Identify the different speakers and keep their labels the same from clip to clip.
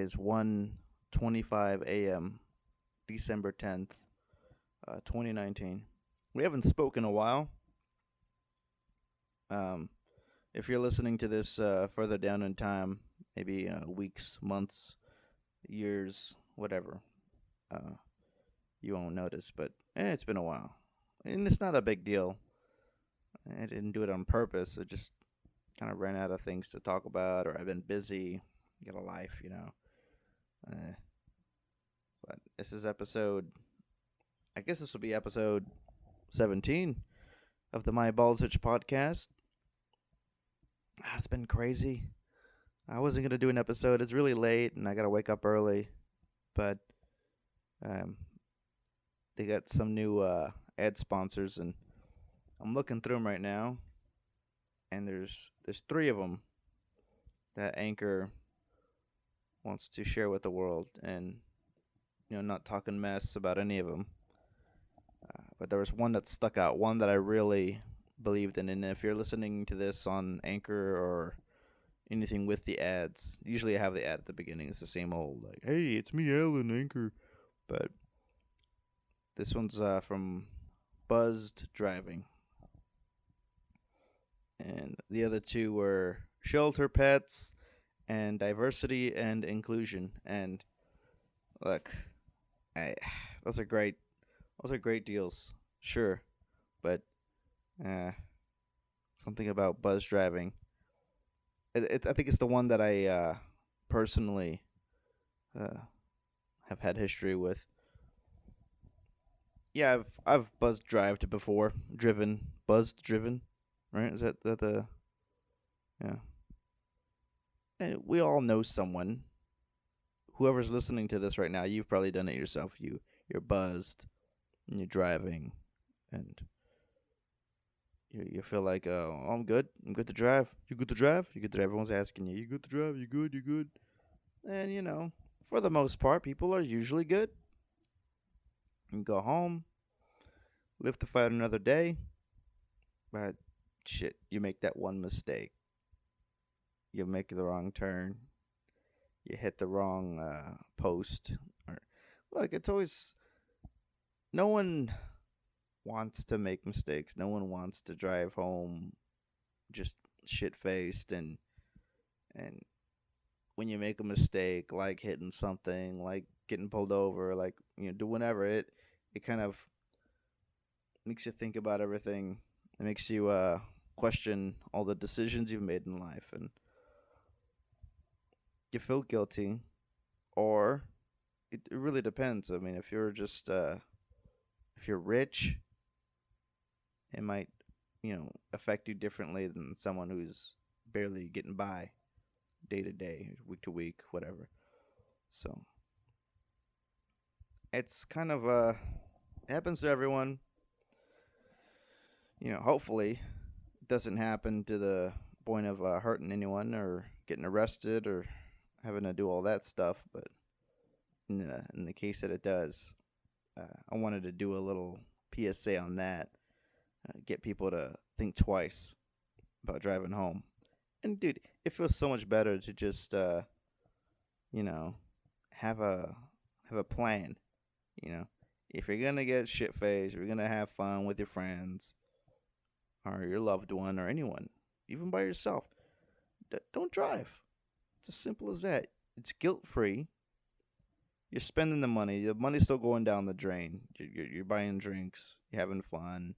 Speaker 1: is 1:25 a.m. December 10th, 2019. We haven't spoken in a while. Um, if you're listening to this further down in time, maybe weeks, months, years, whatever, uh, you won't notice. But it's been a while, and it's not a big deal. I didn't do it on purpose. I just kind of ran out of things to talk about, or I've been busy, get a life. Uh, but this is episode. I guess this will be episode 17 of the Maibalzich podcast. It's been crazy. I wasn't gonna do an episode. It's really late, and I gotta wake up early. But um, they got some new ad sponsors, and I'm looking through them right now. And there's three of them that Anchor wants to share with the world, and not talking mess about any of them. But there was one that stuck out, one that I really believed in. And if you're listening to this on Anchor or anything with the ads, usually I have the ad at the beginning. It's the same old, like, hey, it's me, Alan, Anchor. But this one's from Buzzed Driving. And the other two were Shelter Pets and Diversity and Inclusion. And look, I, those are great. Those are great deals, sure. But uh, something about Buzz Driving. I think it's the one that I personally have had history with. Yeah, I've buzzed drived before, buzzed driven, right? Is that the yeah? And we all know someone. Whoever's listening to this right now, you've probably done it yourself. You're buzzed, and you're driving, and you feel like, oh, I'm good. I'm good to drive. You good to drive? You good to drive? Everyone's asking you, you good to drive? You good? You good? And for the most part, people are usually good. You go home, live to fight another day. But shit, you make that one mistake. You make the wrong turn. You hit the wrong post. Or look, it's always no one wants to make mistakes. No one wants to drive home just shit faced and when you make a mistake, like hitting something, like getting pulled over, like do whatever, it kind of makes you think about everything. It makes you question all the decisions you've made in life, and you feel guilty, or it really depends. I mean, if you're just if you're rich, it might affect you differently than someone who's barely getting by day to day, week to week, whatever. So it's kind of it happens to everyone. Hopefully it doesn't happen to the point of hurting anyone or getting arrested or having to do all that stuff. But in the case that it does, I wanted to do a little PSA on that, get people to think twice about driving home. And dude, it feels so much better to just you know have a plan. If you're gonna get shit faced, if you're gonna have fun with your friends or your loved one or anyone, even by yourself, don't drive. It's as simple as that. It's guilt free. You're spending the money. The money's still going down the drain. You're buying drinks. You're having fun.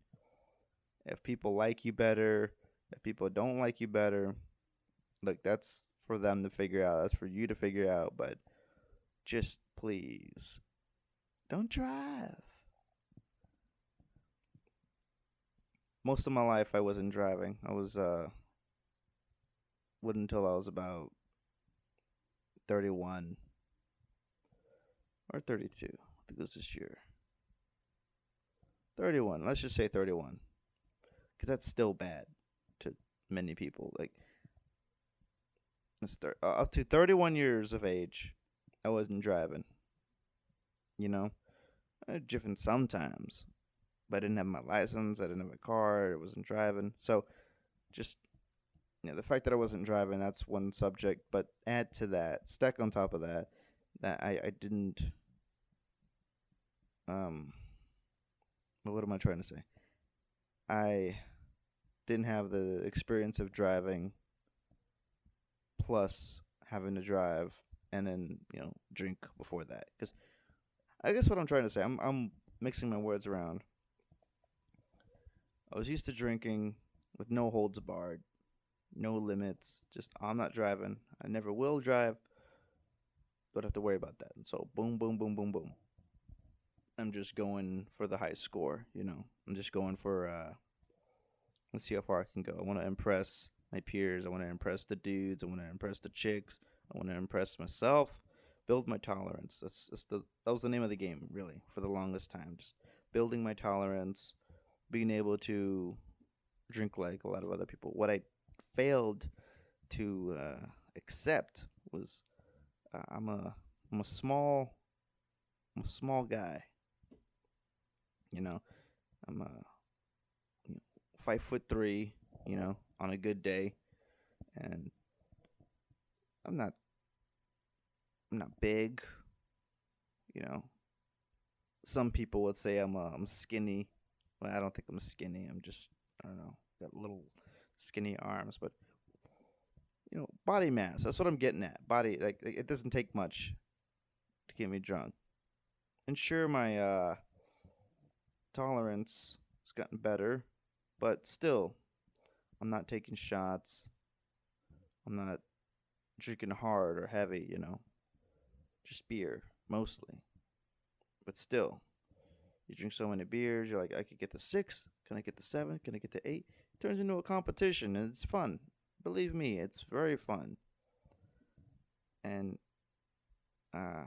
Speaker 1: If people like you better, if people don't like you better, look, that's for them to figure out. That's for you to figure out. But just please, don't drive. Most of my life, I wasn't driving. I was wouldn't until I was about 31 or 32. I think it was this year. 31. Let's just say 31, because that's still bad to many people. Like, let's start up to 31 years of age. I wasn't driving. I driven sometimes, but I didn't have my license. I didn't have a car. I wasn't driving. So, just the fact that I wasn't driving, that's one subject. But add to that, stack on top of that, that I didn't um what am I trying to say? I didn't have the experience of driving plus having to drive and then drink before that. Because I guess what I'm trying to say, I'm mixing my words around. I was used to drinking with no holds barred, no limits. Just I'm not driving. I never will drive. Don't have to worry about that. And so boom, boom, boom, boom, boom. I'm just going for the high score. I'm just going for let's see how far I can go. I want to impress my peers. I want to impress the dudes. I want to impress the chicks. I want to impress myself. Build my tolerance. That was the name of the game, really, for the longest time. Just building my tolerance, being able to drink like a lot of other people. What I failed to accept was I'm a small guy. You know, I'm 5'3". On a good day, and I'm not I'm not big. You know, some people would say I'm skinny. Well, I don't think I'm skinny. I'm just I don't know, got little skinny arms, but body mass. That's what I'm getting at. Body like it doesn't take much to get me drunk. And sure, my tolerance has gotten better, but still, I'm not taking shots. I'm not drinking hard or heavy. Just beer mostly. But still, you drink so many beers, you're like, I could get the six. Can I get the seven? Can I get the eight? It turns into a competition, and it's fun. Believe me, it's very fun. And I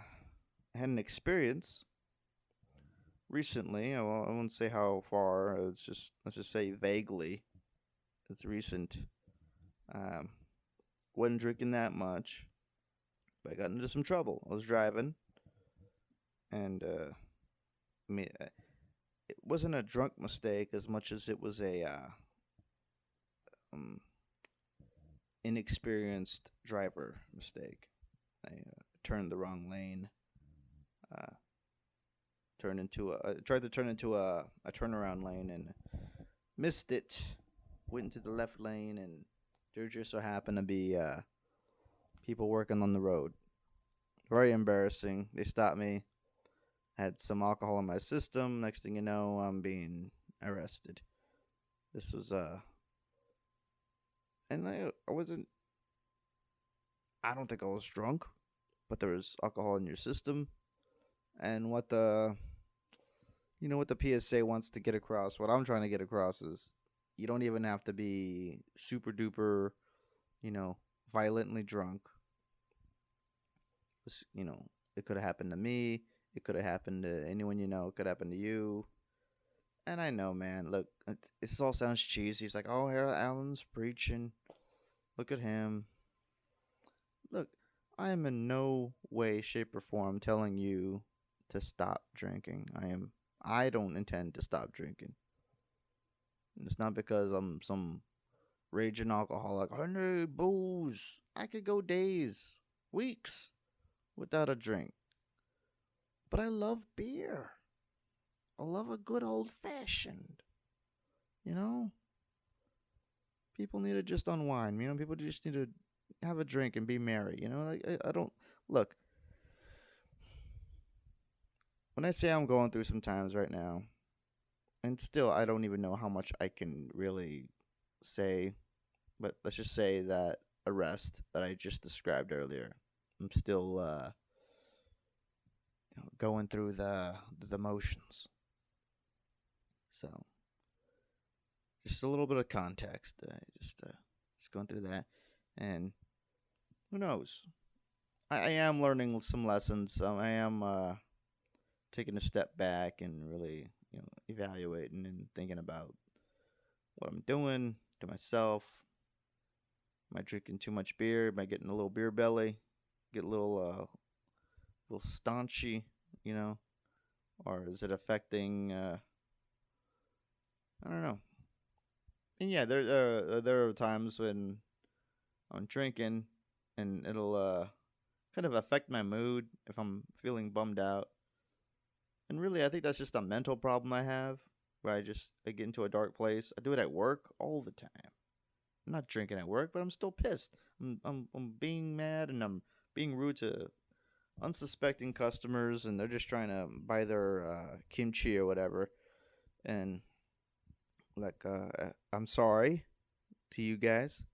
Speaker 1: had an experience recently. I won't say how far. Let's just say vaguely. It's recent. Um, wasn't drinking that much, but I got into some trouble. I was driving, and I mean, it wasn't a drunk mistake as much as it was a um, inexperienced driver mistake. I turned the wrong lane. Uh, tried to turn into a turnaround lane and missed it. Went into the left lane, and there just so happened to be people working on the road. Very embarrassing. They stopped me. Had some alcohol in my system. Next thing you know, I'm being arrested. This was and I wasn't. I don't think I was drunk, but there was alcohol in your system. And what the PSA wants to get across, what I'm trying to get across is you don't even have to be super duper, you know, violently drunk. It could have happened to me. It could have happened to anyone you know. It could happen to you. And I know, man. Look, this all sounds cheesy. He's like, oh, Harold Allen's preaching. Look at him. Look, I am in no way, shape, or form telling you to stop drinking. I don't intend to stop drinking. And it's not because I'm some raging alcoholic. I need booze. I could go days, weeks without a drink. But I love beer. I love a good old fashioned. You know? People need to just unwind. People just need to have a drink and be merry. Like I don't look. When I say I'm going through some times right now, and still I don't even know how much I can really say, but let's just say that arrest that I just described earlier, I'm still going through the motions. So just a little bit of context, just going through that, and who knows? I am learning some lessons. I am taking a step back and really evaluating and thinking about what I'm doing to myself. Am I drinking too much beer? Am I getting a little beer belly? Get a little staunchy, you know, or is it affecting? I don't know. And yeah, there are times when I'm drinking, and it'll kind of affect my mood if I'm feeling bummed out. And really, I think that's just a mental problem I have, where I get into a dark place. I do it at work all the time. I'm not drinking at work, but I'm still pissed. I'm being mad and I'm being rude to unsuspecting customers, and they're just trying to buy their kimchi or whatever. And like, I'm sorry to you guys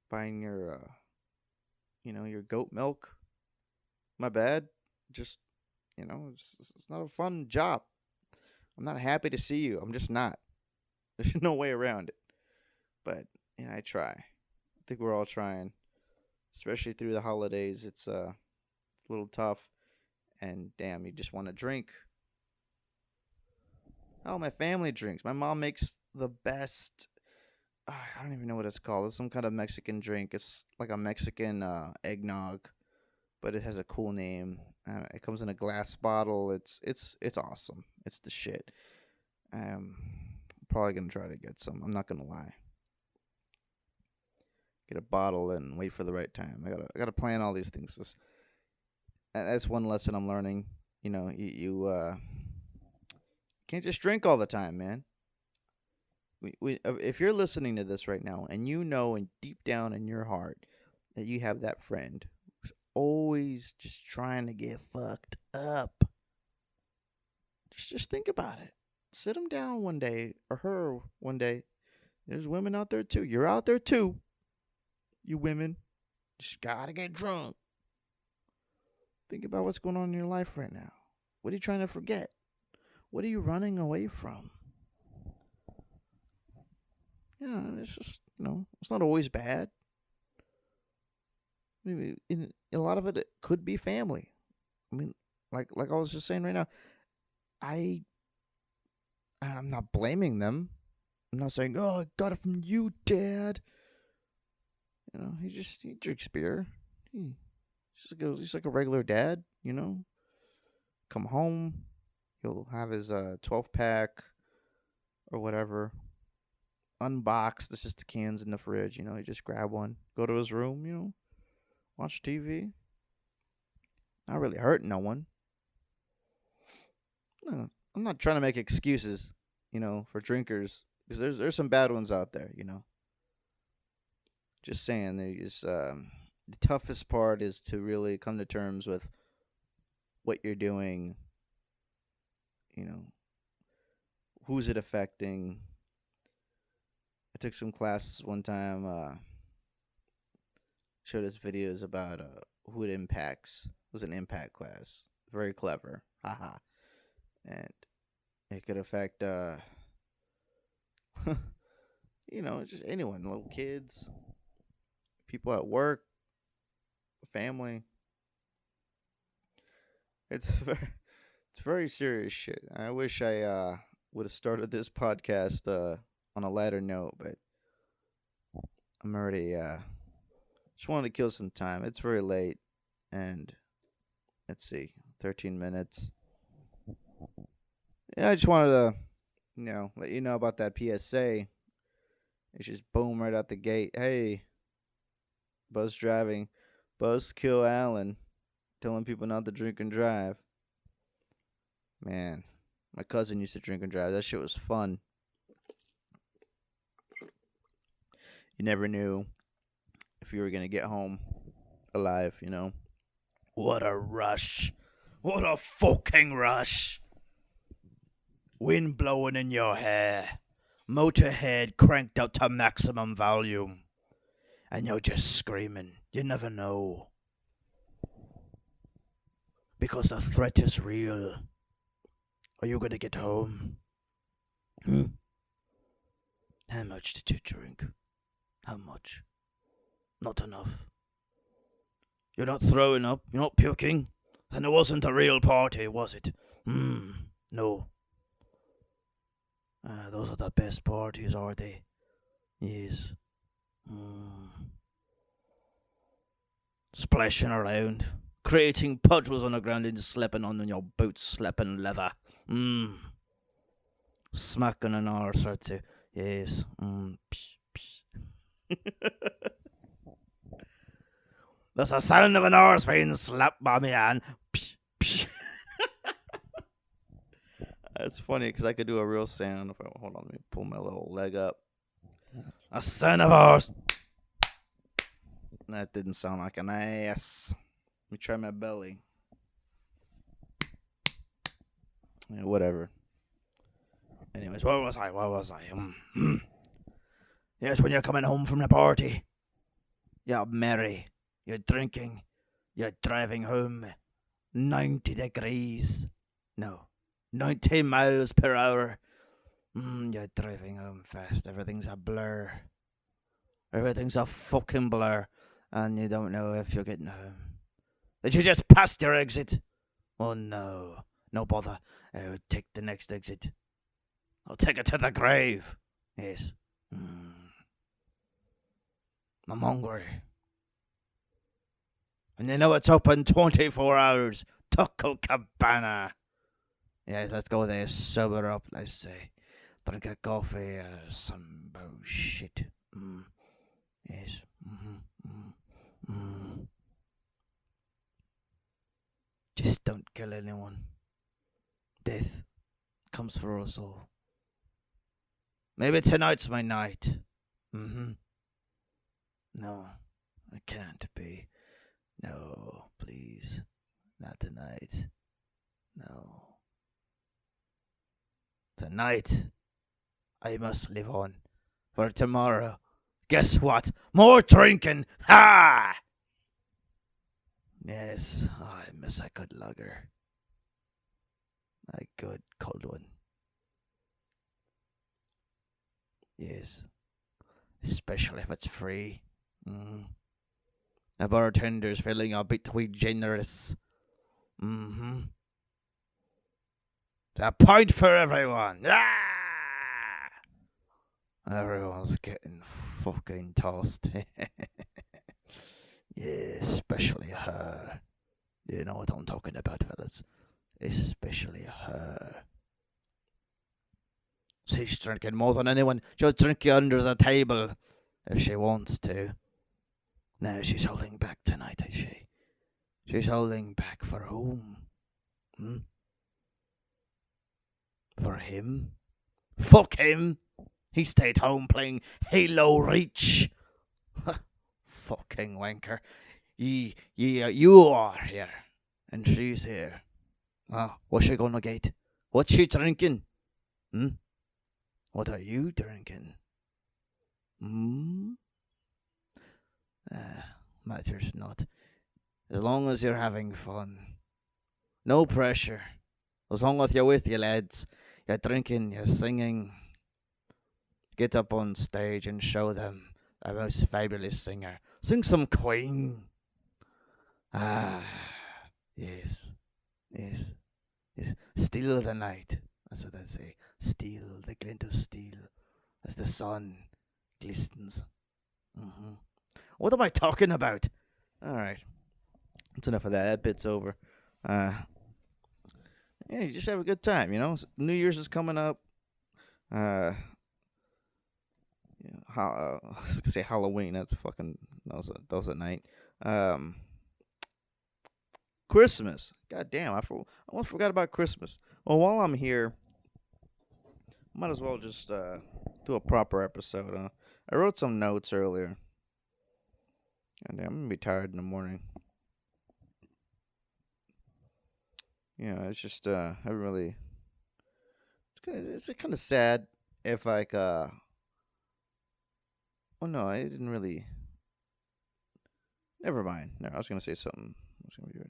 Speaker 1: buying your, your goat milk. My bad. Just, it's not a fun job. I'm not happy to see you. I'm just not. There's no way around it. But I try. I think we're all trying, especially through the holidays. It's a little tough, and damn, you just want to drink. Oh, my family drinks. My mom makes the best. I don't even know what it's called. It's some kind of Mexican drink. It's like a Mexican eggnog, but it has a cool name. It comes in a glass bottle. It's awesome. It's the shit. I'm probably gonna try to get some. I'm not gonna lie. Get a bottle and wait for the right time. I gotta plan all these things. That's one lesson I'm learning. You can't just drink all the time, man. If you're listening to this right now and you know and deep down in your heart that you have that friend who's always just trying to get fucked up, just think about it. Sit him down one day or her one day. There's women out there too. You're out there too. You women just gotta get drunk. Think about what's going on in your life right now. What are you trying to forget? What are you running away from? Yeah, it's just, it's not always bad. Maybe in a lot of it could be family. I mean, like I was just saying right now, I I'm not blaming them. I'm not saying, "Oh, I got it from you, Dad." He drinks beer. He's like a regular dad. Come home, he'll have his 12 pack or whatever unboxed. It's just the cans in the fridge. He just grab one, go to his room. Watch TV. Not really hurting no one. No, I'm not trying to make excuses, for drinkers, because there's some bad ones out there. Just saying, the toughest part is to really come to terms with what you're doing. You know, who's it affecting? I took some classes one time. Showed us videos about who it impacts. It was an impact class. Very clever. Haha. And it could affect just anyone, little kids, people at work, family. It's very serious shit. I wish I would have started this podcast on a lighter note, but I'm already just wanted to kill some time. It's very late, and let's see, 13 minutes. Yeah, I just wanted to, let you know about that PSA. It's just boom right out the gate. Hey, buzz driving, Buzzkill Allen, telling people not to drink and drive. Man, my cousin used to drink and drive. That shit was fun. You never knew if you were gonna get home alive. What a rush! What a fucking rush! Wind blowing in your hair, motorhead cranked up to maximum volume, and you're just screaming. You never know. Because the threat is real. Are you gonna get home? How much did you drink? How much? Not enough. You're not throwing up? You're not puking? Then it wasn't a real party, was it? No. Those are the best parties, are they? Yes. Splashing around, creating puddles on the ground and slipping on your boots, slipping leather. Smacking an arse or two. Yes. Psh, psh. There's a sound of an horse being slapped by me hand. Psh, psh. It's funny because I could do a real sound. If I hold on, let me pull my little leg up. A sound of a horse. That didn't sound like an ass. Let me try my belly. Yeah, whatever. Anyways, where was I? Yes, when you're coming home from the party, you're merry, you're drinking, you're driving home 90 degrees. No, 90 miles per hour. You're driving home fast. Everything's a blur. Everything's a fucking blur. And you don't know if you're getting home. Did you just pass your exit? Oh no. No bother. I'll take the next exit. I'll take it to the grave. Yes. I'm hungry. And you know it's open 24 hours. Taco Cabana. Yes, let's go there. Sober up, let's say. Drink a coffee, some bullshit. Yes. Just don't kill anyone. Death comes for us all. Maybe tonight's my night. No, it can't be. No, please. Not tonight. No. Tonight, I must live on. For tomorrow, guess what? More drinking! Ha! Yes, I miss a good lager. A good cold one. Yes, especially if it's free. The bartender's feeling a bit too generous. A pint for everyone. Ah! Everyone's getting fucking tossed. Yeah, especially her. You know what I'm talking about, fellas. Especially her. She's drinking more than anyone. She'll drink you under the table if she wants to. No, she's holding back tonight, is she? She's holding back for whom? For him? Fuck him! He stayed home playing Halo Reach. Fucking wanker. You are here. And she's here. What's she gonna get? What's she drinking? What are you drinking? Matters not. As long as you're having fun. No pressure. As long as you're with your lads. You're drinking, you're singing. Get up on stage and show them the most fabulous singer. Sing some Queen. Yes. Steal the night. That's what I say. Steal the glint of steel as the sun glistens. What am I talking about? All right. That's enough of that. That bit's over. Yeah, you just have a good time, you know? New Year's is coming up. I was gonna say Halloween. That's fucking that was at night. Christmas. God damn, I almost forgot about Christmas. Well, while I'm here, might as well just do a proper episode. I wrote some notes earlier. God damn, I'm gonna be tired in the morning. It's just I really. It's kind of sad if like Oh no, I didn't really. Never mind. No, I was gonna say something. I was gonna be.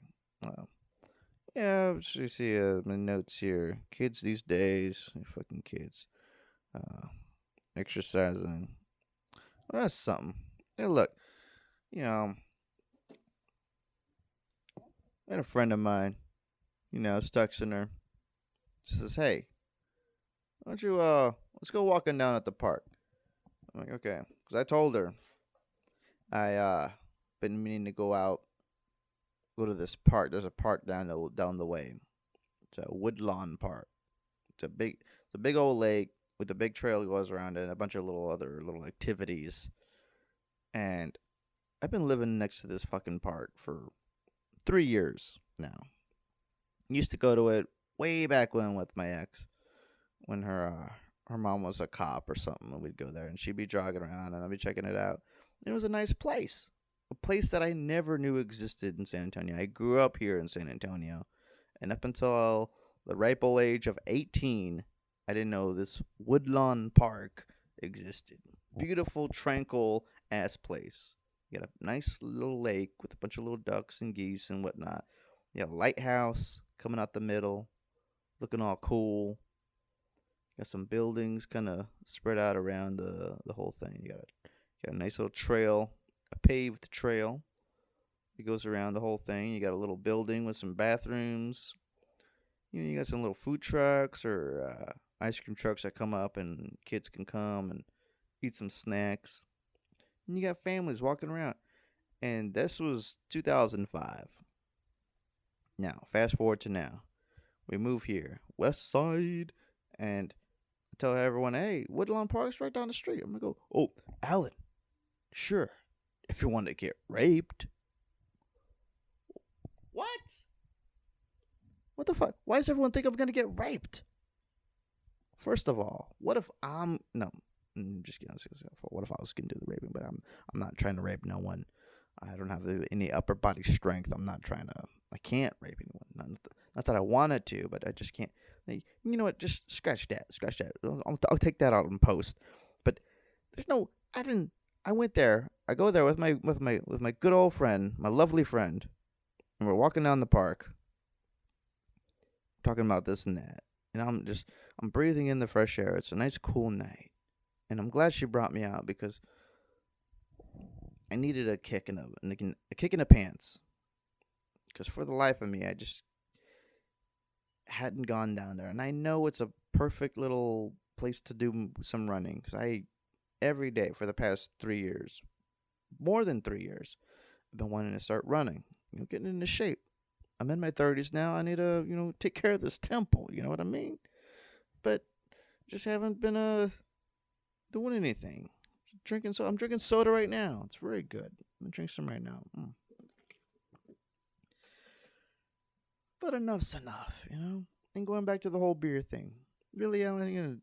Speaker 1: Yeah, you see my notes here. Kids these days, fucking kids, exercising. Well, that's something. Hey, look, you know, I had a friend of mine. I was texting her. She says, "Hey, why don't you let's go walking down at the park." I'm like, "Okay," because I told her I been meaning to go to this park. There's a park down the way. It's a Woodlawn Park. It's a big old lake with a big trail that goes around it and a bunch of little other little activities. And I've been living next to this fucking park for 3 years now. Used to go to it way back when with my ex, when her mom was a cop or something, and we'd go there, and she'd be jogging around, and I'd be checking it out. It was a nice place, a place that I never knew existed in San Antonio. I grew up here in San Antonio, and up until the ripe old age of 18, I didn't know this Woodlawn Park existed. Beautiful, tranquil ass place. You got a nice little lake with a bunch of little ducks and geese and whatnot. You got a lighthouse coming out the middle, looking all cool. Got some buildings kind of spread out around the whole thing. You got a nice little trail, a paved trail. It goes around the whole thing. You got a little building with some bathrooms. You got some little food trucks or ice cream trucks that come up, and kids can come and eat some snacks. And you got families walking around. And this was 2005. Now, fast forward to now. We move here, West Side, and I tell everyone, hey, Woodlawn Park's right down the street. I'm going to go, oh, Alan, sure, if you want to get raped. What? What the fuck? Why does everyone think I'm going to get raped? First of all, what if I'm... No, I'm just kidding. What if I was going to do the raping? But I'm not trying to rape no one. I don't have any upper body strength. I'm not trying to... I can't rape anyone. Not that I wanted to, but I just can't. You know what? Just scratch that. Scratch that. I'll take that out in post. But there's no... I didn't... I went there. I go there with my good old friend, my lovely friend, and we're walking down the park, talking about this and that. And I'm breathing in the fresh air. It's a nice cool night. And I'm glad she brought me out because I needed a kick a kick in the pants. Because for the life of me, I just hadn't gone down there. And I know it's a perfect little place to do some running. Because every day for the past 3 years, more than 3 years, I've been wanting to start running. Getting into shape. I'm in my 30s now. I need to, take care of this temple. You know what I mean? But just haven't been doing anything. I'm drinking soda right now. It's very good. I'm gonna drink some right now. But enough's enough, And going back to the whole beer thing. Really, Alan, you gonna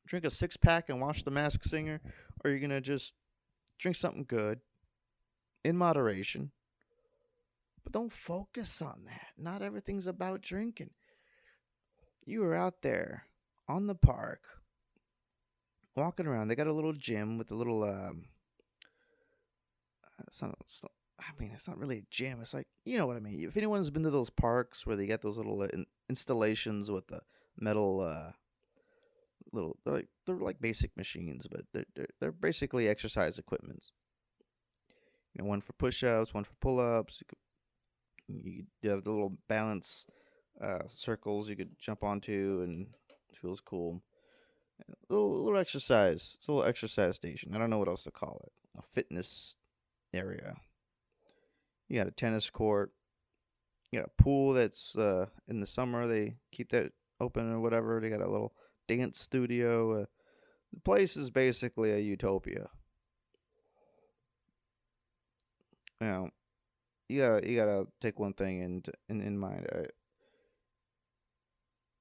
Speaker 1: drink a 6-pack and watch The Masked Singer, or you're gonna just drink something good in moderation? But don't focus on that. Not everything's about drinking. You were out there on the park, walking around. They got a little gym with a little it's not really a gym. It's like, you know what I mean. If anyone's been to those parks where they got those little installations with the metal little, they're like basic machines, but they're basically exercise equipments. One for push-ups, one for pull-ups. You have the little balance circles you could jump onto, and it feels cool. Little exercise. It's a little exercise station. I don't know what else to call it. A fitness area. You got a tennis court. You got a pool that's in the summer they keep that open or whatever. They got a little dance studio. The place is basically a utopia. You gotta take one thing in mind.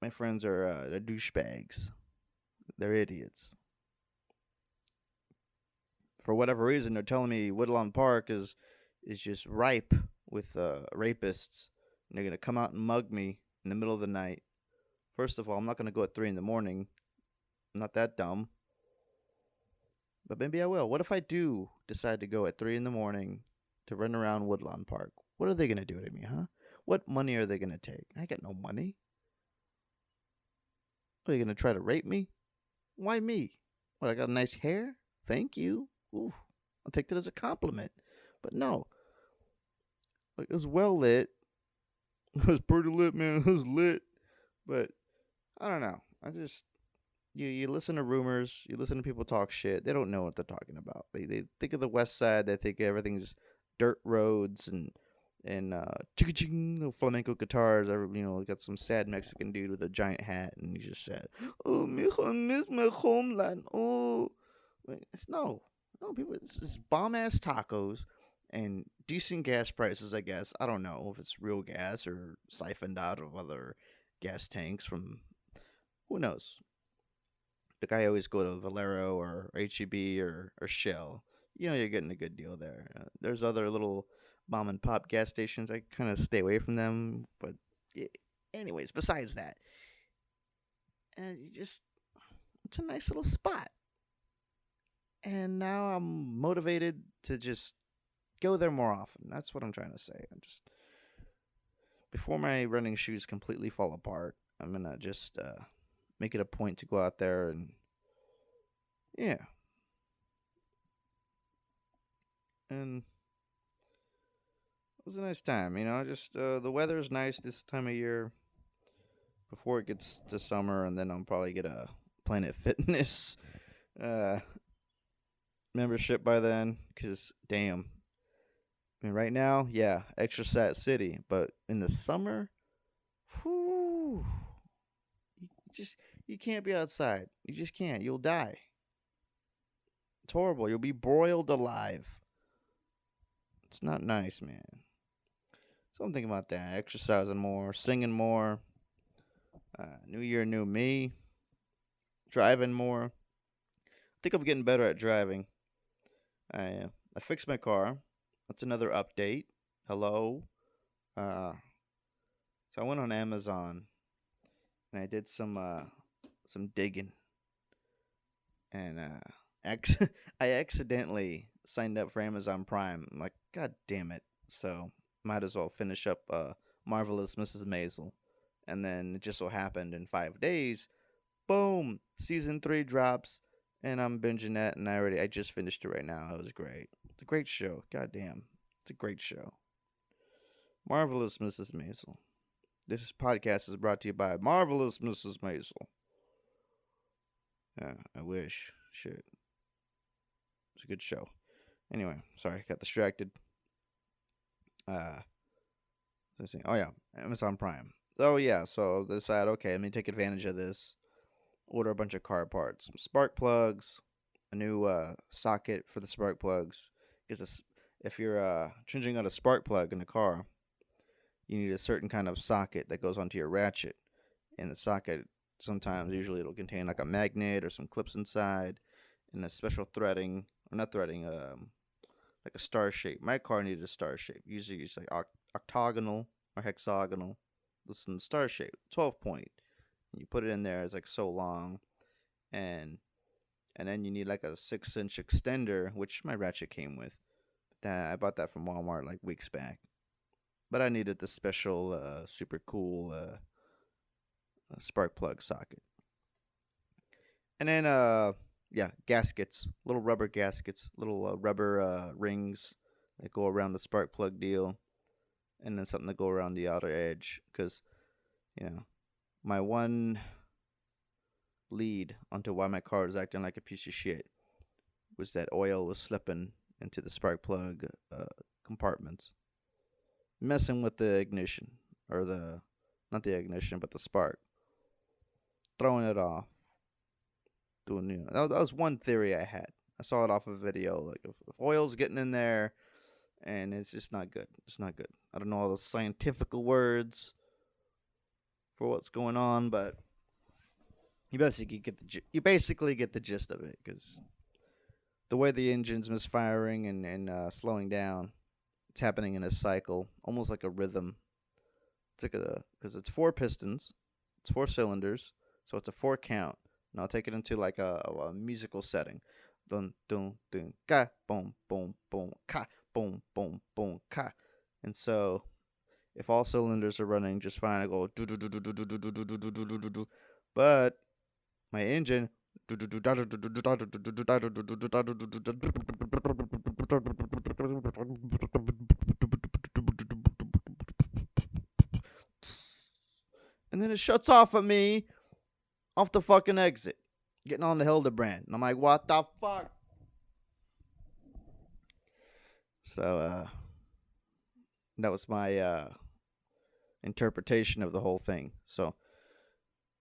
Speaker 1: My friends are they're douchebags. They're idiots. For whatever reason, they're telling me Woodlawn Park is just ripe with rapists, and they're gonna come out and mug me in the middle of the night. First of all, I'm not gonna go at 3 a.m. I'm not that dumb. But maybe I will. What if I do decide to go at 3 a.m. to run around Woodlawn Park? What are they gonna do to me, huh? What money are they gonna take? I got no money. Are you gonna try to rape me? Why me? What, I got nice hair? Thank you. Ooh, I'll take that as a compliment. But no. It was well lit. It was pretty lit, man. It was lit. But I don't know. You listen to rumors, you listen to people talk shit. They don't know what they're talking about. They think of the West Side, they think everything's dirt roads and flamenco guitars. Got some sad Mexican dude with a giant hat, and he just said, "Oh, mijo, I miss my homeland." Oh, it's no, people. It's bomb ass tacos and decent gas prices, I guess. I don't know if it's real gas or siphoned out of other gas tanks from who knows. Like I always go to Valero or HEB or Shell. You know, you're getting a good deal there. There's other little mom and pop gas stations. I kind of stay away from them. But yeah, anyways, besides that, you just it's a nice little spot. And now I'm motivated to just go there more often. That's what I'm trying to say. I'm just before my running shoes completely fall apart, I'm gonna just make it a point to go out there and yeah, and it was a nice time. Just the weather's nice this time of year before it gets to summer, and then I'll probably get a Planet Fitness uh, membership by then. Cause damn, I mean, right now, yeah, extra sat city, but in the summer, whoo, you just you can't be outside. You just can't. You'll die. It's horrible. You'll be broiled alive. It's not nice, man. So I'm thinking about that. Exercising more, singing more. New year, new me. Driving more. I think I'm getting better at driving. I fixed my car. That's another update. Hello. Uh, so I went on Amazon and I did some digging and I accidentally signed up for Amazon Prime. I'm like, God damn it! So might as well finish up Marvelous Mrs. Maisel, and then it just so happened in 5 days, boom, season 3 drops, and I'm binging that, and I just finished it right now. It was great. It's a great show. God damn, it's a great show. Marvelous Mrs. Maisel. This podcast is brought to you by Marvelous Mrs. Maisel. Yeah, I wish. Shit. It's a good show. Anyway, sorry, got distracted. Uh, let's see. Oh yeah, Amazon Prime. Oh yeah, so I decided, okay, let me take advantage of this. Order a bunch of car parts, some spark plugs, a new socket for the spark plugs. Because if you're changing out a spark plug in a car, you need a certain kind of socket that goes onto your ratchet. And the socket sometimes, usually, it'll contain like a magnet or some clips inside, and a special threading, or not threading, like a star shape. My car needed a star shape. Usually it's like octagonal or hexagonal. This one's star shape, 12 point. And you put it in there, it's like so long, and then you need like a 6-inch extender, which my ratchet came with. I bought that from Walmart like weeks back. But I needed the special, super cool spark plug socket. And then, yeah, gaskets, little rubber gaskets, little rubber rings that go around the spark plug deal, and then something to go around the outer edge. Because, you know, my one lead onto why my car is acting like a piece of shit was that oil was slipping into the spark plug compartments, messing with the ignition, or not the ignition, but the spark, throwing it off. Doing, that was one theory I had. I saw it off a video. Like if oil's getting in there, and it's just not good. It's not good. I don't know all the scientific words for what's going on, but you basically get the gist of it, because the way the engine's misfiring and slowing down, it's happening in a cycle, almost like a rhythm. It's like because it's 4 pistons, it's 4 cylinders, so it's a 4 count. And I'll take it into like a musical setting. Dun dun dun ka boom boom boom ka boom boom boom ka. And so if all cylinders are running just fine, I go do do do do do do do do do do do do do do. But my engine and then it shuts off at me off the fucking exit, getting on the Hildebrand. And I'm like, what the fuck? So that was my interpretation of the whole thing. So,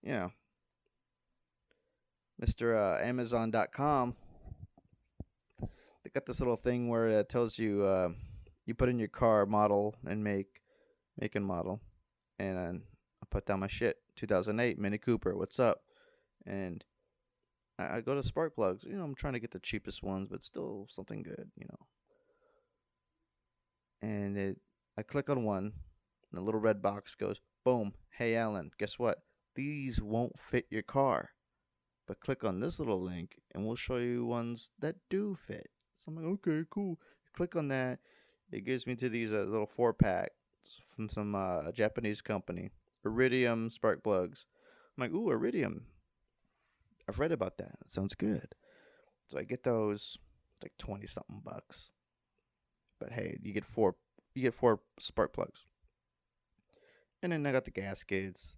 Speaker 1: you know, Mr. Amazon.com, they got this little thing where it tells you You put in your car model and make and model, and I put down my shit. 2008 Mini Cooper. What's up? And I go to spark plugs. I'm trying to get the cheapest ones, but still something good. And I click on one, and the little red box goes, boom. Hey, Alan, guess what? These won't fit your car. But click on this little link, and we'll show you ones that do fit. So I'm like, okay, cool. Click on that. It gives me to these little 4-packs from some Japanese company. Iridium spark plugs. I'm like, ooh, Iridium. I've read about that. It sounds good. So I get those. It's like 20 something bucks. But hey, you get four spark plugs. And then I got the gaskets,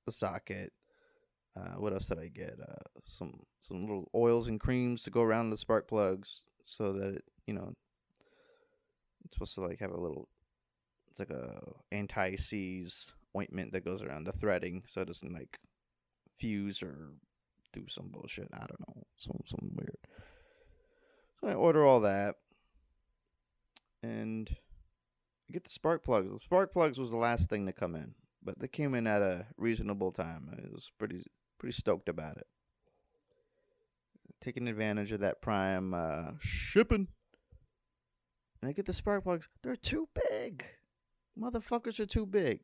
Speaker 1: the socket. What else did I get? Some little oils and creams to go around the spark plugs so that it's supposed to like have a little. It's like a anti-seize ointment that goes around the threading so it doesn't like fuse or do some bullshit. I don't know, some weird. So I order all that and I get the spark plugs. The spark plugs was the last thing to come in, but they came in at a reasonable time. I was pretty stoked about it. Taking advantage of that Prime shipping. And I get the spark plugs. They're too big. Motherfuckers are too big.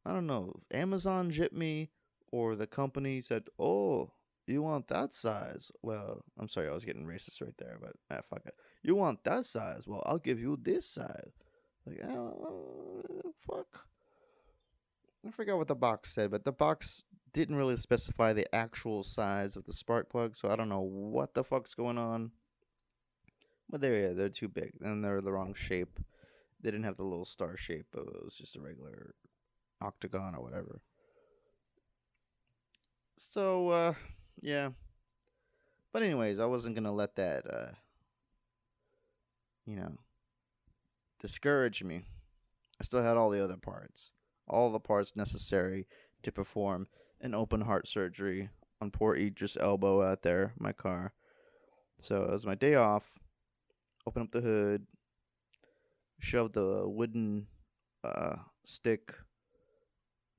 Speaker 1: I don't know. Amazon shipped me or the company said, oh, you want that size? Well, I'm sorry, I was getting racist right there, but fuck it. You want that size? Well, I'll give you this size. Like, fuck. I forgot what the box said, but the box didn't really specify the actual size of the spark plug, so I don't know what the fuck's going on. But they're too big, and they're the wrong shape. They didn't have the little star shape. It was just a regular octagon or whatever. So, yeah. But anyways, I wasn't gonna let that, you know, discourage me. I still had all the parts necessary to perform an open heart surgery on poor Idris Elbow out there, my car. So it was my day off. Open up the hood, shove the wooden stick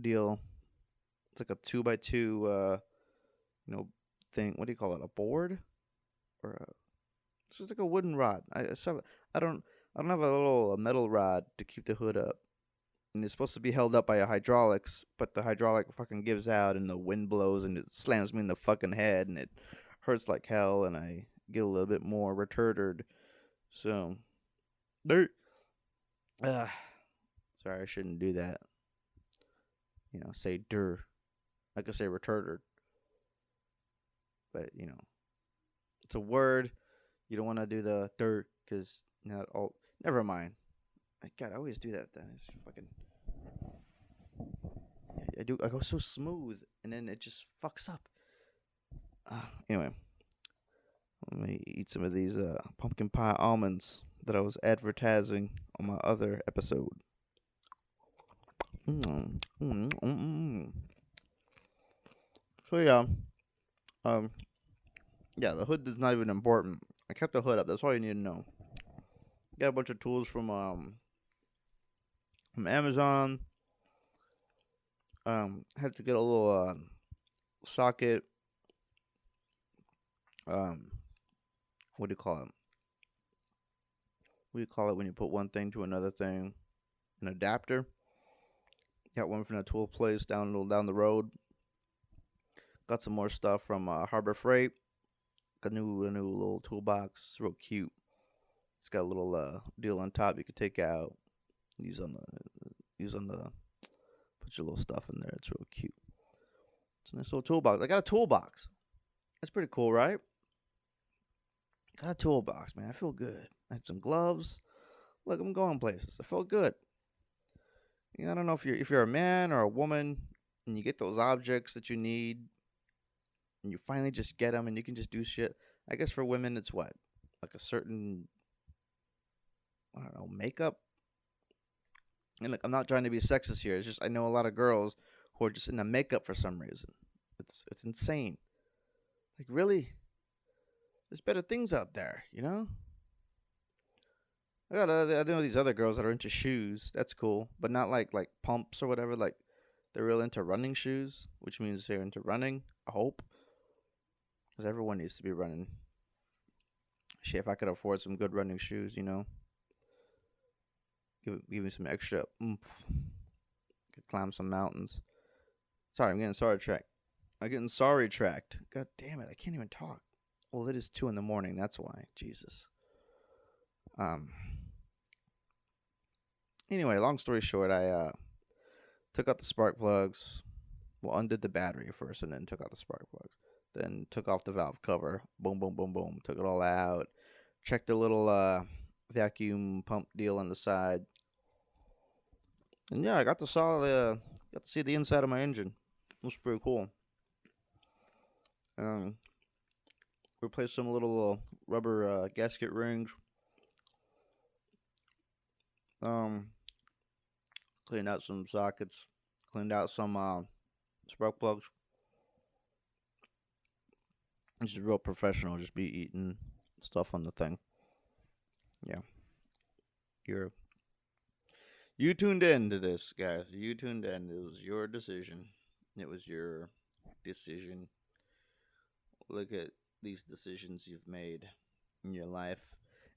Speaker 1: deal. It's like a 2x2, thing. What do you call it? A board or it's just like a wooden rod. I don't. I don't have a little metal rod to keep the hood up, and it's supposed to be held up by a hydraulics, but the hydraulic fucking gives out, and the wind blows, and it slams me in the fucking head, and it hurts like hell, and I get a little bit more retarded. So, dirt. Sorry, I shouldn't do that. Say dir. I could say retarded, but it's a word. You don't want to do the dirt because not all. Never mind. God, I always do that. Then it's fucking. I do. I go so smooth, and then it just fucks up. Anyway, let me eat some of these pumpkin pie almonds that I was advertising on my other episode. Mm, mm, mm, mm. So um, yeah, the hood is not even important. I kept the hood up. That's all you need to know. Got a bunch of tools from Amazon. Had to get a little socket. What do you call it? What do you call it when you put one thing to another thing? An adapter. Got one from the tool place down the road. Got some more stuff from Harbor Freight. Got a new little toolbox. It's real cute. It's got a little deal on top you can take out. Use on the put your little stuff in there. It's real cute. It's a nice little toolbox. I got a toolbox. That's pretty cool, right? Got a toolbox, man. I feel good. I had some gloves. Look, I'm going places. I felt good. I don't know if you're a man or a woman and you get those objects that you need and you finally just get them and you can just do shit. I guess for women it's what? Like a certain, I don't know, makeup. And look, I'm not trying to be sexist here. It's just I know a lot of girls who are just into makeup for some reason. It's insane. Like, really? There's better things out there, I know these other girls that are into shoes. That's cool, but not like pumps or whatever. Like they're real into running shoes, which means they're into running. I hope, because everyone needs to be running. Shit, if I could afford some good running shoes, give me some extra oomph. Could climb some mountains. Sorry, I'm getting sorry tracked. I'm getting sorry tracked. God damn it, I can't even talk. Well, it is 2 in the morning. That's why. Jesus. Um. Anyway, long story short, I took out the spark plugs. Well, undid the battery first, and then took out the spark plugs. Then took off the valve cover. Boom, boom, boom, boom. Took it all out. Checked the little vacuum pump deal on the side. And yeah, I got to got to see the inside of my engine. It was pretty cool. Um, replaced some little rubber gasket rings. Um, cleaned out some sockets. Cleaned out some spark plugs. This is real professional. Just be eating stuff on the thing. Yeah, you're you tuned in to this, guys. You tuned in. It was your decision. It was your decision. Look at these decisions you've made in your life,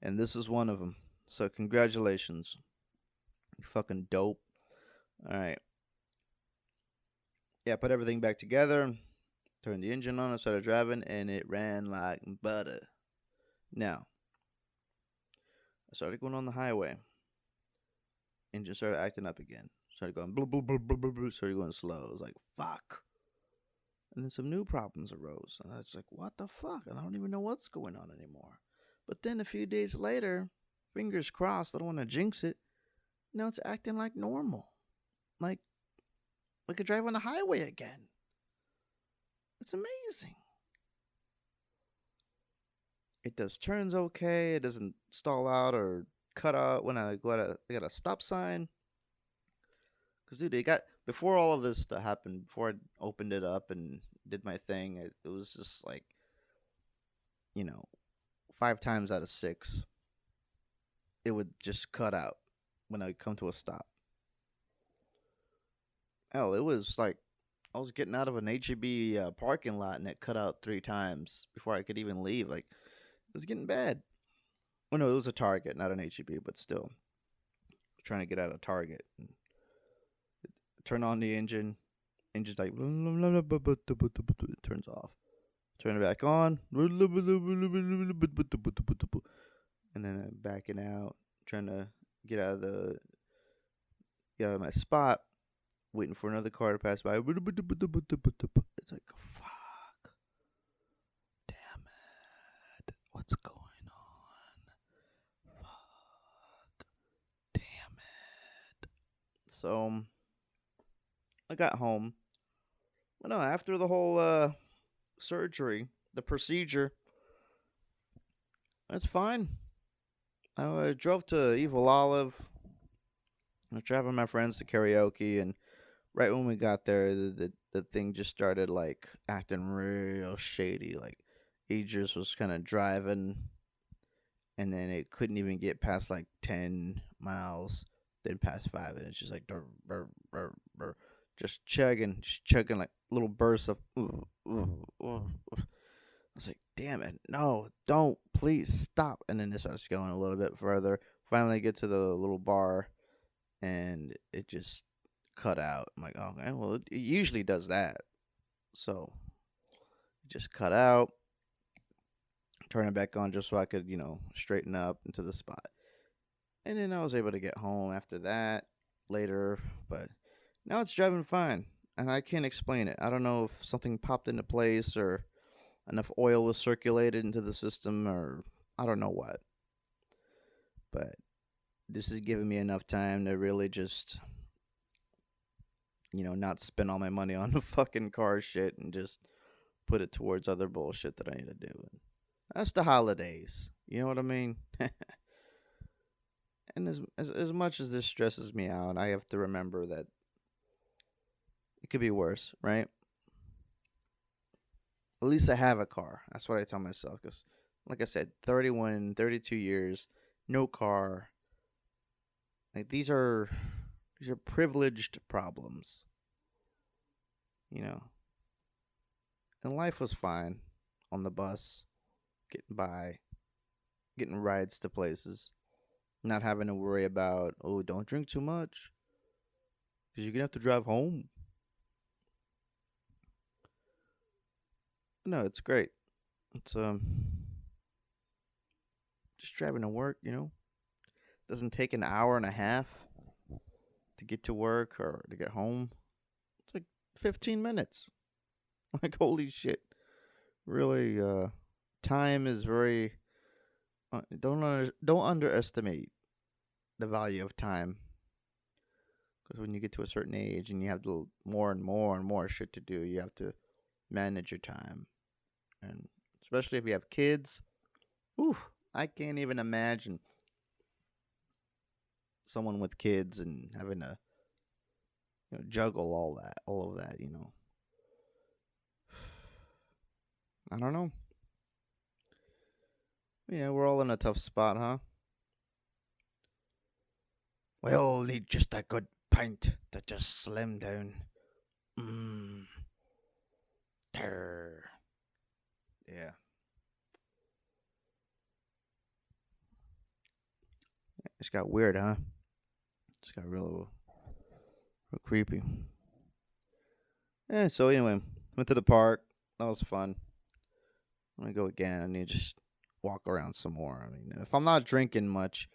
Speaker 1: and this is one of them. So congratulations, you fucking dope. All right, yeah, put everything back together. Turned the engine on. I started driving, and it ran like butter. Now I started going on the highway. Engine started acting up again. Started going blah blah blah blah blah. Blah. Started going slow. I was like, fuck. And then some new problems arose, and I was like, what the fuck? And I don't even know what's going on anymore. But then a few days later, fingers crossed, I don't want to jinx it. Now it's acting like normal, like I could drive on the highway again. It's amazing. It does turns okay. It doesn't stall out or cut out when I go I got a stop sign. Cause dude, it got before all of this stuff happened. Before I opened it up and did my thing, it was just like, you know 5 times out of 6, it would just cut out when I come to a stop. Hell, it was like I was getting out of an HEB parking lot and it cut out 3 times before I could even leave. Like it was getting bad. Oh no, it was a Target, not an HEB, but still trying to get out of Target. And turn on the engine. Engine's like it turns off. Turn it back on. And then I'm backing out, trying to get out of the get out of my spot, waiting for another car to pass by. It's like, fuck, damn it, what's going on? Fuck, damn it. So I got home. Well, no, after the whole surgery, the procedure, it's fine. I drove to Evil Olive. I was driving my friends to karaoke, and right when we got there, the thing just started like acting real shady. Like Idris was kind of driving, and then it couldn't even get past like 10 miles, then past 5, and it's just like brr, brr, brr, brr, just chugging like little bursts of. I was like, damn it, no, don't, please stop. And then this starts going a little bit further. Finally, get to the little bar, and it just cut out. I'm like, okay, well, it usually does that. So it just cut out, turn it back on just so I could, straighten up into the spot. And then I was able to get home after that later, but now it's driving fine. And I can't explain it. I don't know if something popped into place or enough oil was circulated into the system or I don't know what. But this has given me enough time to really just not spend all my money on the fucking car shit and just put it towards other bullshit that I need to do. And that's the holidays. You know what I mean? And as much as this stresses me out, I have to remember that it could be worse, right? At least I have a car. That's what I tell myself. Because, like I said, 31, 32 years, no car. Like these are privileged problems, you know. And life was fine on the bus, getting by, getting rides to places, not having to worry about, oh, don't drink too much because you're gonna have to drive home. No, it's great. It's just driving to work, doesn't take an hour and a half to get to work or to get home. It's like 15 minutes. Like holy shit. Really time is very don't underestimate the value of time because when you get to a certain age and you have more and more and more shit to do, you have to manage your time. And especially if you have kids, oof, I can't even imagine someone with kids and having to juggle all of that. I don't know. Yeah, we're all in a tough spot, huh? We all need just a good pint to just slim down. Mmm. Ter. Yeah. It's got weird, huh? It's got real creepy. Yeah, so anyway, went to the park. That was fun. I'm gonna go again. I need to just walk around some more. I mean, if I'm not drinking much,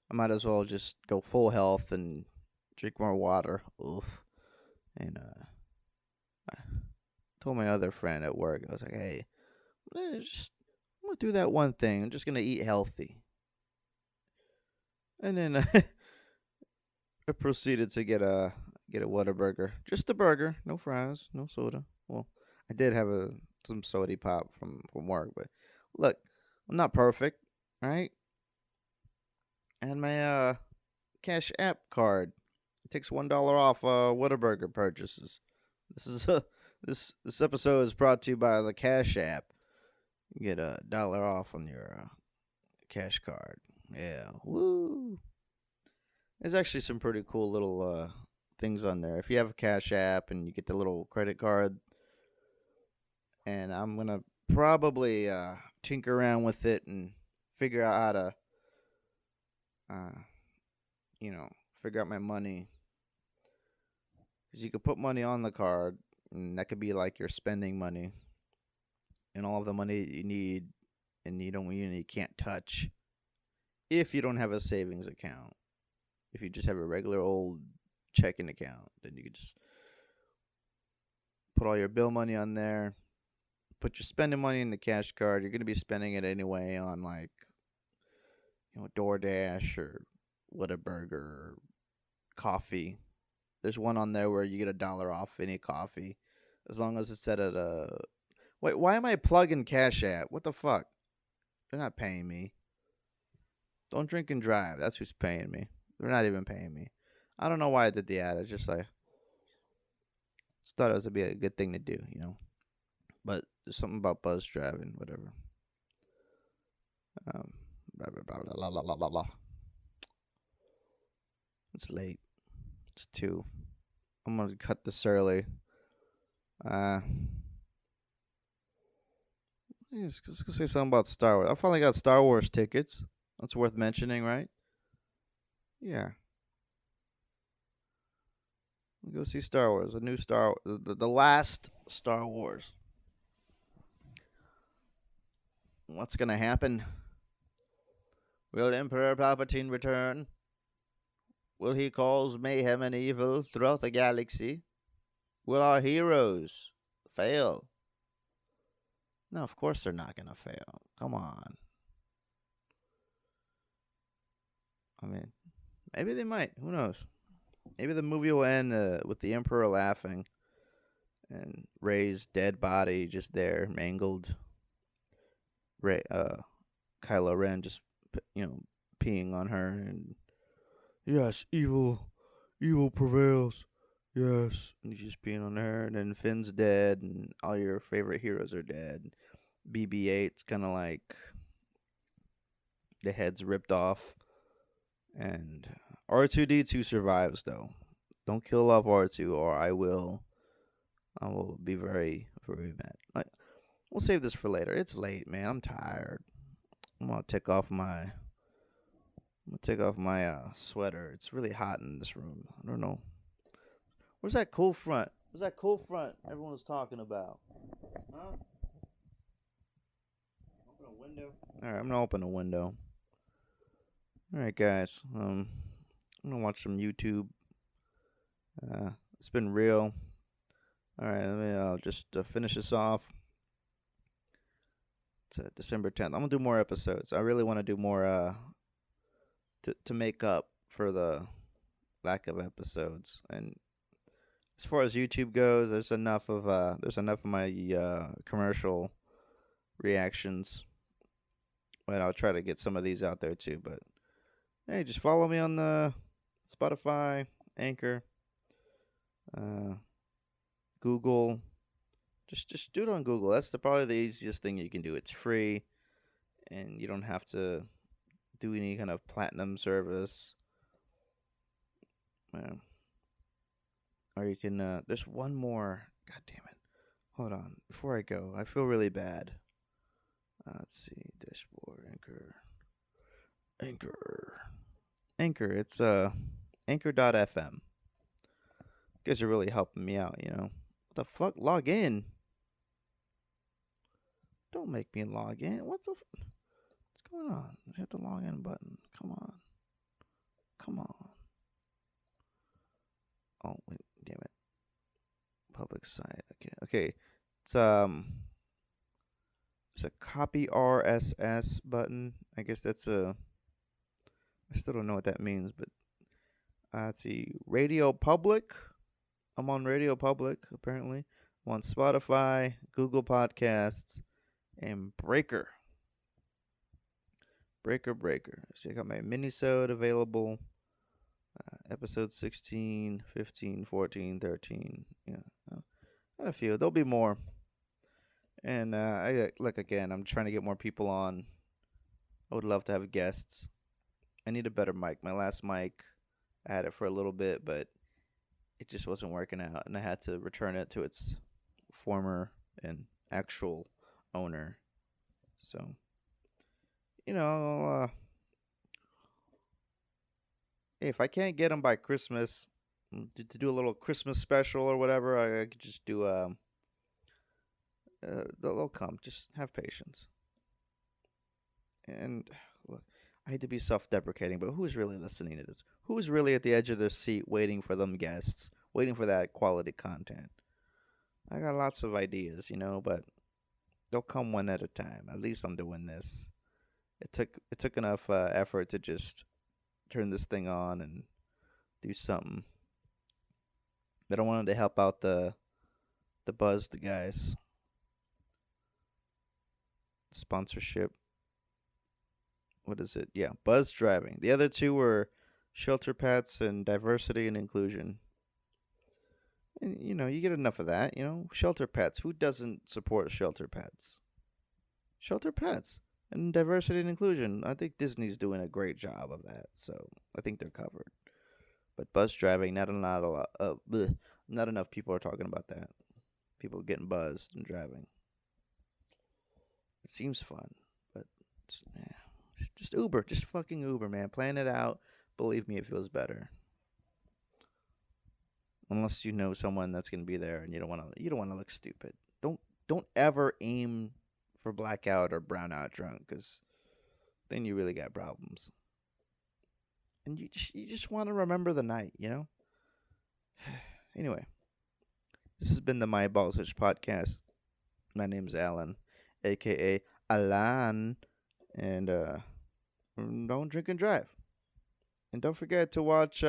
Speaker 1: I might as well just go full health and drink more water. Oof. And I told my other friend at work, I was like, hey, I'm gonna do that one thing. I'm just gonna eat healthy. And then I proceeded to get a Whataburger, just a burger, no fries, no soda. Well, I did have some soda pop from work, but look, I'm not perfect, right? And my Cash App card it takes $1 off Whataburger purchases. This is this episode is brought to you by the Cash App. You get $1 off on your cash card. Yeah, woo! There's actually some pretty cool little things on there. If you have a Cash App and you get the little credit card, and I'm gonna probably tinker around with it and figure out how to, uh, you know, figure out my money. Because you could put money on the card, and that could be like your spending money, and all of the money that you need, and you can't touch if you don't have a savings account. If you just have a regular old checking account, then you could just put all your bill money on there, put your spending money in the cash card. You're gonna be spending it anyway on like DoorDash or Whataburger or coffee. There's one on there where you get $1 off any coffee, as long as it's set at a. Wait, why am I plugging Cash App? What the fuck? They're not paying me. Don't drink and drive. That's who's paying me. They're not even paying me. I don't know why I did the ad. I just thought it was to be a good thing to do. But there's something about buzz driving, whatever. Um, blah, blah, blah, blah, blah, blah, blah, blah. It's late. It's 2. I'm gonna cut this early. Uh, let's go say something about Star Wars. I finally got Star Wars tickets. That's worth mentioning, right? Yeah. We'll go see Star Wars. A new the last Star Wars. What's gonna happen? Will Emperor Palpatine return? Will he cause mayhem and evil throughout the galaxy? Will our heroes fail? No, of course they're not gonna fail. Come on. I mean, maybe they might. Who knows? Maybe the movie will end with the Emperor laughing and Rey's dead body just there, mangled. Kylo Ren just peeing on her, and yes, evil prevails. Yes, and he's just peeing on her, and then Finn's dead, and all your favorite heroes are dead. BB-8's kind of like the head's ripped off, and R2D2 survives though. Don't kill off R2, or I will be very very mad. Like, we'll save this for later. It's late, man. I'm tired. I'm gonna take off my sweater. It's really hot in this room. I don't know. Where's that cool front? Where's that cool front everyone was talking about? Huh? Open a window. All right, I'm gonna open a window. All right, guys. I'm gonna watch some YouTube. It's been real. All right, let me just finish this off. It's December 10th. I'm gonna do more episodes. I really want to do more to make up for the lack of episodes. And as far as YouTube goes, there's enough of my commercial reactions. But I'll try to get some of these out there too. But hey, just follow me on the Spotify, Anchor, uh, Google. Just do it on Google. That's probably the easiest thing you can do. It's free, and you don't have to do any kind of platinum service. Uh, or you can. There's one more. God damn it! Hold on. Before I go, I feel really bad. Let's see. Dashboard. Anchor. It's Anchor.fm. You guys are really helping me out. What the fuck? Log in. Don't make me log in. What's going on? Hit the login button. Come on. Oh wait, damn it. Public site. Okay. It's It's a copy RSS button. I guess that's a. I still don't know what that means, but let's see. Radio Public. I'm on Radio Public apparently. I'm on Spotify, Google Podcasts, and Breaker. Breaker. Check out my minisode available. Episode 16, 15, 14, 13. Yeah, got a few. There'll be more. And again, I'm trying to get more people on. I would love to have guests. I need a better mic. My last mic, I had it for a little bit, but it just wasn't working out, and I had to return it to its former and actual owner. So, if I can't get them by Christmas, to do a little Christmas special or whatever, I could just do they'll come. Just have patience. And look, I hate to be self-deprecating, but who's really listening to this? Who's really at the edge of their seat waiting for them guests, waiting for that quality content? I got lots of ideas, but they'll come one at a time. At least I'm doing this. It took enough effort to just turn this thing on and do something. But I wanted to help out the the guys. Sponsorship. What is it? Yeah, Buzz Driving. The other two were Shelter Pets and Diversity and Inclusion. And you get enough of that. Shelter Pets. Who doesn't support Shelter Pets? Shelter Pets and Diversity and Inclusion. I think Disney's doing a great job of that, so I think they're covered. But Buzz Driving, not enough people are talking about that. People getting buzzed and driving. It seems fun, but just Uber, just fucking Uber, man. Plan it out. Believe me, it feels better. Unless you know someone that's gonna be there, and you don't want to look stupid. Don't ever aim for blackout or brownout drunk, because then you really got problems. And you just want to remember the night. Anyway, this has been the Maibalzich podcast. My name's Alan, aka Alan, and don't drink and drive. And don't forget to watch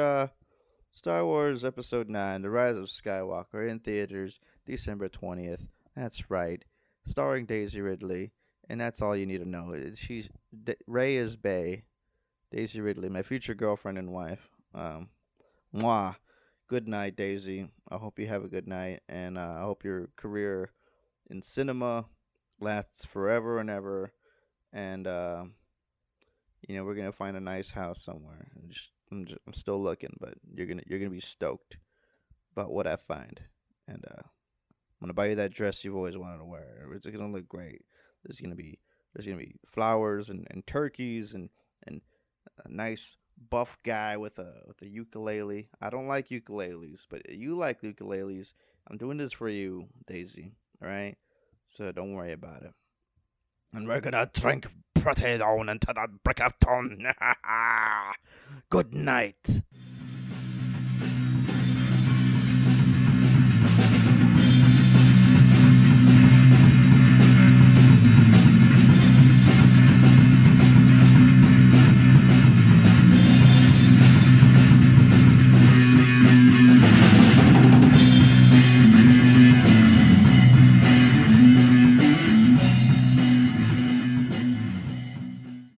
Speaker 1: Star Wars Episode 9, The Rise of Skywalker, in theaters December 20th. That's right. Starring Daisy Ridley. And that's all you need to know. Rey is Bay. Daisy Ridley, my future girlfriend and wife. Mwah. Good night, Daisy. I hope you have a good night. And I hope your career in cinema lasts forever and ever. And, we're going to find a nice house somewhere. And just I'm still looking, but you're gonna be stoked about what I find, and I'm gonna buy you that dress you've always wanted to wear. It's gonna look great. There's gonna be there's gonna be flowers and turkeys and a nice buff guy with a ukulele. I don't like ukuleles, but you like ukuleles. I'm doing this for you, Daisy. All right, so don't worry about it. And we're gonna drink pretty down into that brick of dawn. Good night.